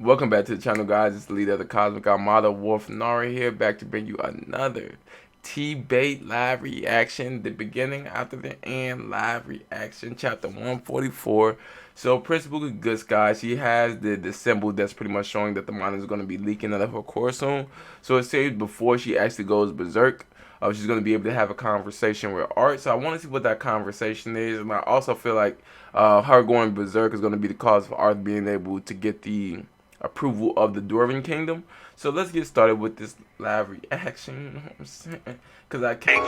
Welcome back to the channel, guys. It's the leader of the Cosmic Armada, Wolf Nari here, back to bring you another TBATE live reaction. The beginning after the end live reaction, chapter 144. So principally good, guys. She has the symbol that's pretty much showing that the monitor is going to be leaking out of her core soon. So it says before she actually goes berserk, she's going to be able to have a conversation with Art. So I want to see what that conversation is. And I also feel like her going berserk is going to be the cause for Art being able to get the approval of the Dwarf Kingdom. So let's get started with this live reaction. You know what I'm saying? Because I can't.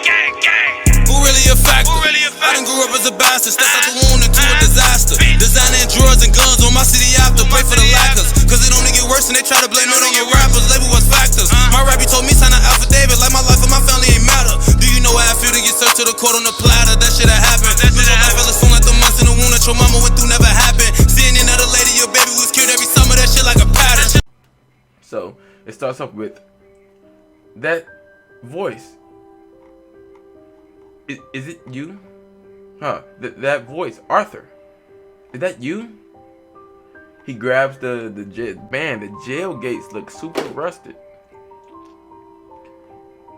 Who really a factor? I done grew up as a bastard, stepped out the wound into a disaster. Designing drugs and guns on my city after, pray for the lackers. Cause it only get worse and they try to blame it on the rappers. Label was factors. My rappy told me sign an affidavit like my life and my family ain't matter. Do you know how I feel to get served to the court on the platter? That shit that happened. Lose your life fell soon like the months in the wound that your mama went through never happened. Seeing another lady, your baby was killed every summer, that shit like a pattern. So it starts off with that voice. Is it you? Huh? That voice, Arthur. Is that you? He grabs the jail gates look super rusted.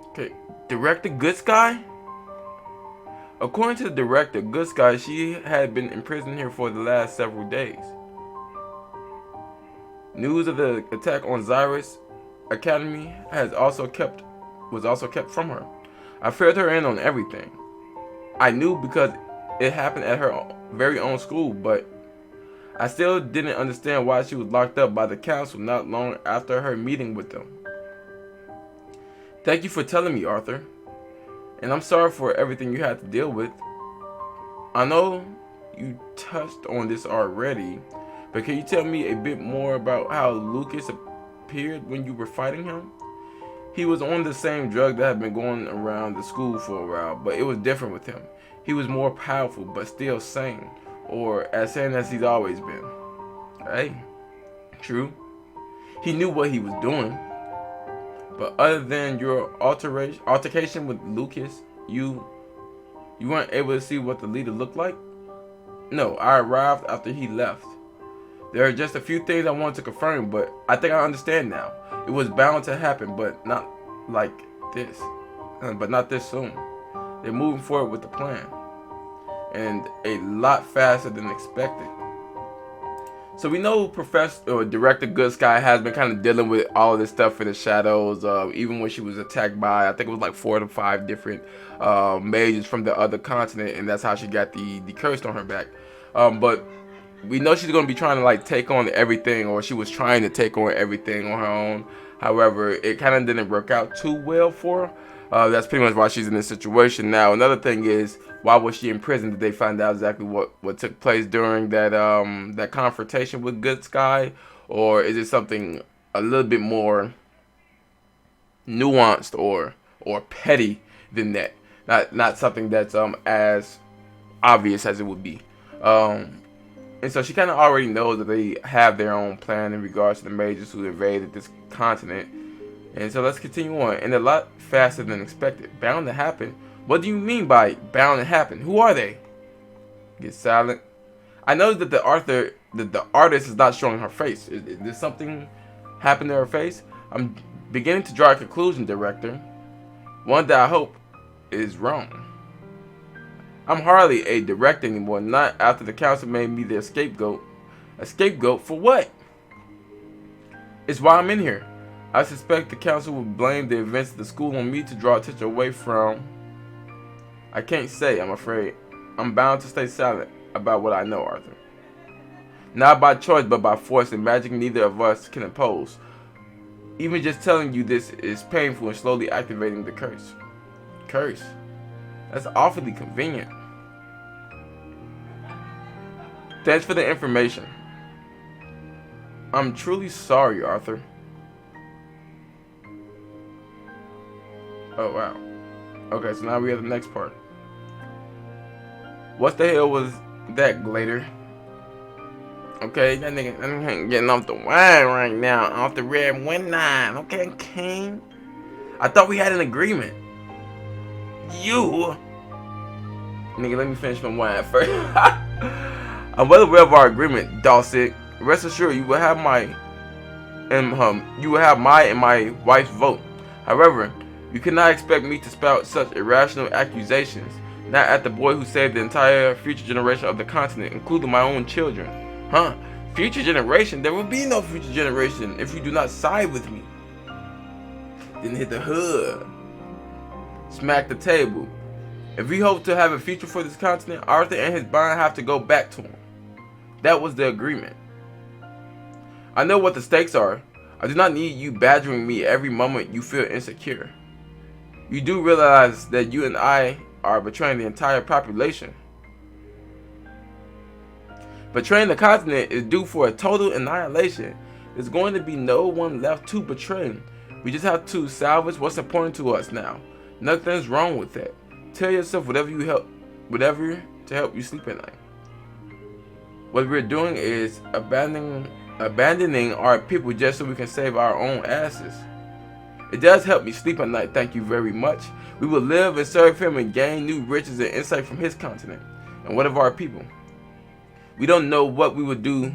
Okay, Director Good Sky? According to the director, Good Sky, she had been imprisoned here for the last several days. News of the attack on Xyrus Academy was also kept from her. I filled her in on everything. I knew because it happened at her very own school, but I still didn't understand why she was locked up by the council not long after her meeting with them. Thank you for telling me, Arthur. And I'm sorry for everything you had to deal with. I know you touched on this already, but can you tell me a bit more about how Lucas appeared when you were fighting him? He was on the same drug that had been going around the school for a while, but it was different with him. He was more powerful, but still sane, or as sane as he's always been. Hey, true. He knew what he was doing. But other than your altercation with Lucas, you weren't able to see what the leader looked like? No, I arrived after he left. There are just a few things I want to confirm, but I think I understand now. It was bound to happen, but not like this. But not this soon. They're moving forward with the plan. And a lot faster than expected. So we know Director Good Sky has been kind of dealing with all of this stuff in the shadows. Even when she was attacked by, I think it was like 4 to 5 different mages from the other continent. And that's how she got the curse on her back. But we know she's going to be trying to like take on everything, or she was trying to take on everything on her own. However, it kind of didn't work out too well for her. That's pretty much why she's in this situation now. Another thing is, why was she in prison? Did they find out exactly what took place during that that confrontation with Good Sky, or is it something a little bit more nuanced or petty than that? Not something that's as obvious as it would be. And so she kind of already knows that they have their own plan in regards to the mages who invaded this continent. And so let's continue on. And a lot faster than expected. Bound to happen? What do you mean by bound to happen? Who are they? Get silent. I know that the artist is not showing her face. Did something happen to her face? I'm beginning to draw a conclusion, Director. One that I hope is wrong. I'm hardly a director anymore, not after the council made me their scapegoat. A scapegoat for what? It's why I'm in here. I suspect the council will blame the events of the school on me to draw attention away from... I can't say, I'm afraid. I'm bound to stay silent about what I know, Arthur. Not by choice, but by force and magic neither of us can oppose. Even just telling you this is painful and slowly activating the curse. Curse? That's awfully convenient. Thanks for the information. I'm truly sorry, Arthur. Oh, wow. Okay, so now we have the next part. What the hell was that, GLAYDER? Okay, that nigga ain't getting off the wine right now. Off the red wine. Okay, King. I thought we had an agreement. You... Nigga, let me finish my wine first. I'm well aware of our agreement, Dawson. Rest assured, you will have my and you will have my and my wife's vote. However, you cannot expect me to spout such irrational accusations, not at the boy who saved the entire future generation of the continent, including my own children. Future generation? There will be no future generation if you do not side with me. Then hit the hood. Smack the table. If we hope to have a future for this continent, Arthur and his bond have to go back to him. That was the agreement. I know what the stakes are. I do not need you badgering me every moment you feel insecure. You do realize that you and I are betraying the entire population. Betraying the continent is due for a total annihilation. There's going to be no one left to betray. We just have to salvage what's important to us now. Nothing's wrong with that. Tell yourself whatever to help you sleep at night. What we're doing is abandoning our people just so we can save our own asses. It does help me sleep at night, thank you very much. We will live and serve him and gain new riches and insight from his continent. And what of our people? We don't know what we would do.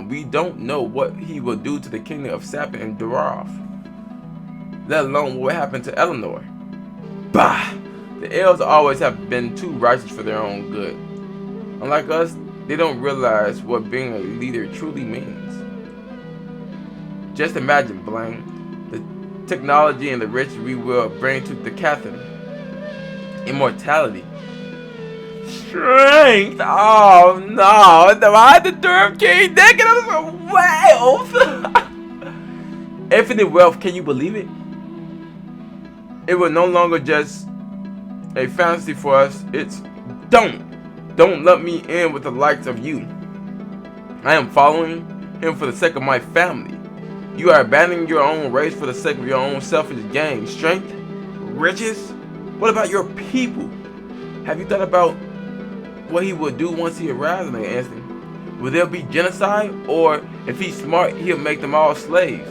We don't know what he will do to the kingdom of Sapin and Dwarf. Let alone what happened to Eleanor. Bah! The elves always have been too righteous for their own good. Unlike us, they don't realize what being a leader truly means. Just imagine, Blaine, the technology and the riches we will bring to the Catherine. Immortality. Strength! Oh no! Why the Dwarf King naked on wealth? Infinite wealth, can you believe it? It will no longer just a fantasy for us. It's don't let me in with the likes of you. I am following him for the sake of my family. You are abandoning your own race for the sake of your own selfish gain. Strength? Riches? What about your people? Have you thought about what he will do once he arrives in the instant? Will there be genocide? Or if he's smart, he'll make them all slaves?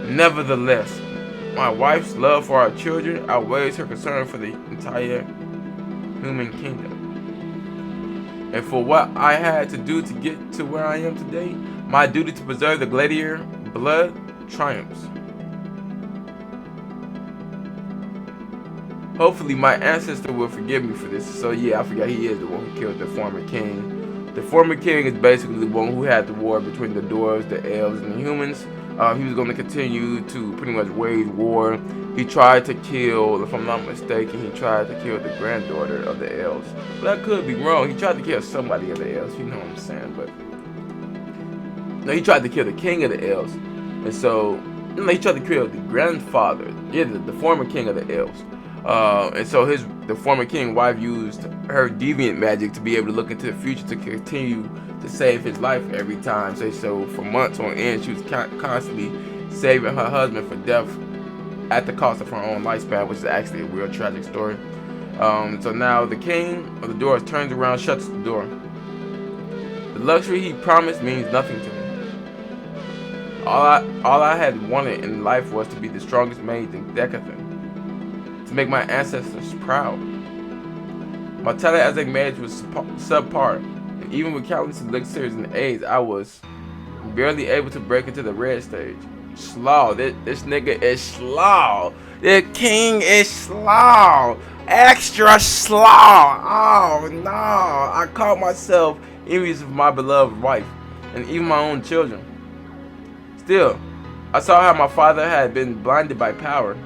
Nevertheless, my wife's love for our children outweighs her concern for the entire human kingdom. And for what I had to do to get to where I am today, my duty to preserve the gladiator blood triumphs. Hopefully my ancestor will forgive me for this. So yeah, I forgot he is the one who killed the former king. The former king is basically the one who had the war between the dwarves, the elves, and the humans. He was going to continue to pretty much wage war. He tried to kill, if I'm not mistaken, he tried to kill the granddaughter of the elves. But I could be wrong. He tried to kill somebody of the elves, you know what I'm saying. But no, he tried to kill the king of the elves. And so, he tried to kill the grandfather, the former king of the elves. And so the former king wife used her deviant magic to be able to look into the future to continue to save his life every time. So for months on end, she was constantly saving her husband for death at the cost of her own lifespan, which is actually a real tragic story. So now the king of the dwarves turns around, shuts the door. The luxury he promised means nothing to me. All I had wanted in life was to be the strongest mage in Decathlon, to make my ancestors proud. My talent as a mage was subpar. Even with countless elixirs and aids, I was barely able to break into the red stage. Slaw, this nigga is slaw. The king is slaw. Extra slaw. Oh no, I caught myself envious of my beloved wife and even my own children. Still, I saw how my father had been blinded by power,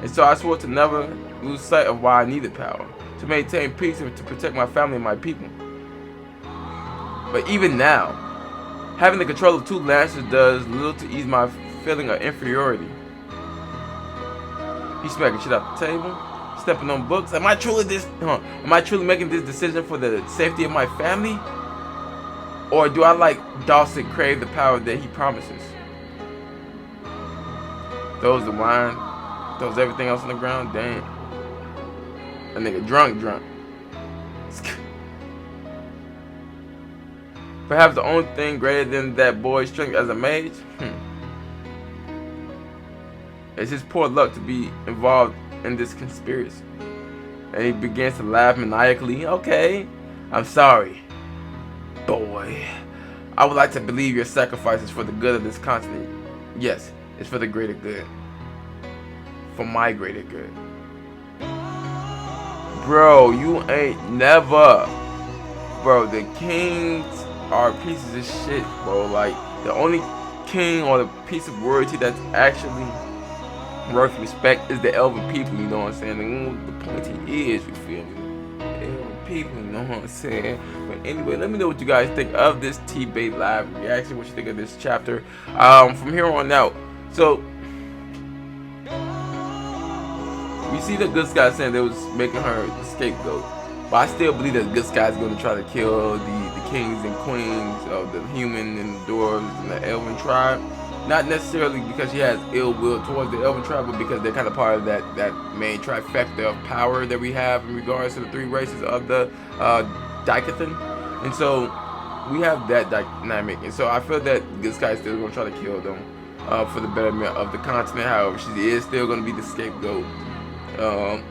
and so I swore to never lose sight of why I needed power, to maintain peace and to protect my family and my people. But even now, having the control of 2 lancers does little to ease my feeling of inferiority. He's smacking shit off the table, stepping on books. Am I truly making this decision for the safety of my family? Or do I, like Dawson, crave the power that he promises? Throws the wine, throws everything else on the ground. Damn. That nigga drunk. Perhaps the only thing greater than that boy's strength as a mage is his poor luck to be involved in this conspiracy. And he begins to laugh maniacally. Okay, I'm sorry, boy. I would like to believe your sacrifice is for the good of this continent. Yes, it's for the greater good. For my greater good. Bro, you ain't never. Bro, the kings are pieces of shit, bro. Like, the only king or the piece of royalty that's actually worth respect is the elven people, you know what I'm saying? And the pointy is, you feel me? The elven people, you know what I'm saying? But anyway, let me know what you guys think of this TBATE live reaction, what you think of this chapter. From here on out. So, we see the good guy saying they was making her the scapegoat. But I still believe that good guy's going to try to kill the kings and queens of the human and the dwarves and the elven tribe. Not necessarily because she has ill will towards the elven tribe, but because they're kind of part of that main trifecta of power that we have in regards to the three races of the Dicathan. And so we have that dynamic. And so I feel that this guy's still going to try to kill them for the betterment of the continent. However, she is still going to be the scapegoat.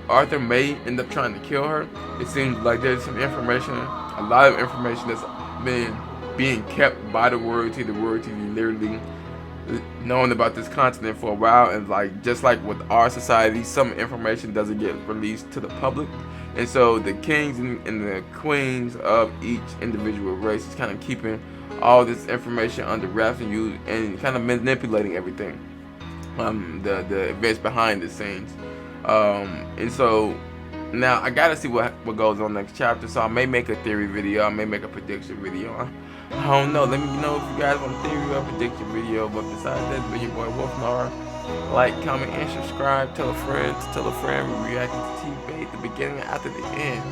Arthur may end up trying to kill her. It seems like there's some information, a lot of information that's been being kept by the royalty. The royalty literally known about this continent for a while, and like just like with our society, some information doesn't get released to the public, and so the kings and the queens of each individual race is kind of keeping all this information under wraps and kind of manipulating everything, the events behind the scenes. And so now I gotta see what goes on next chapter. So I may make a theory video, I may make a prediction video. I don't know. Let me know if you guys want a theory or prediction video. But besides that, it's been your boy Wolfnar. Like, comment, and subscribe. Tell a friend. We reacting to TBATE, the beginning after the end.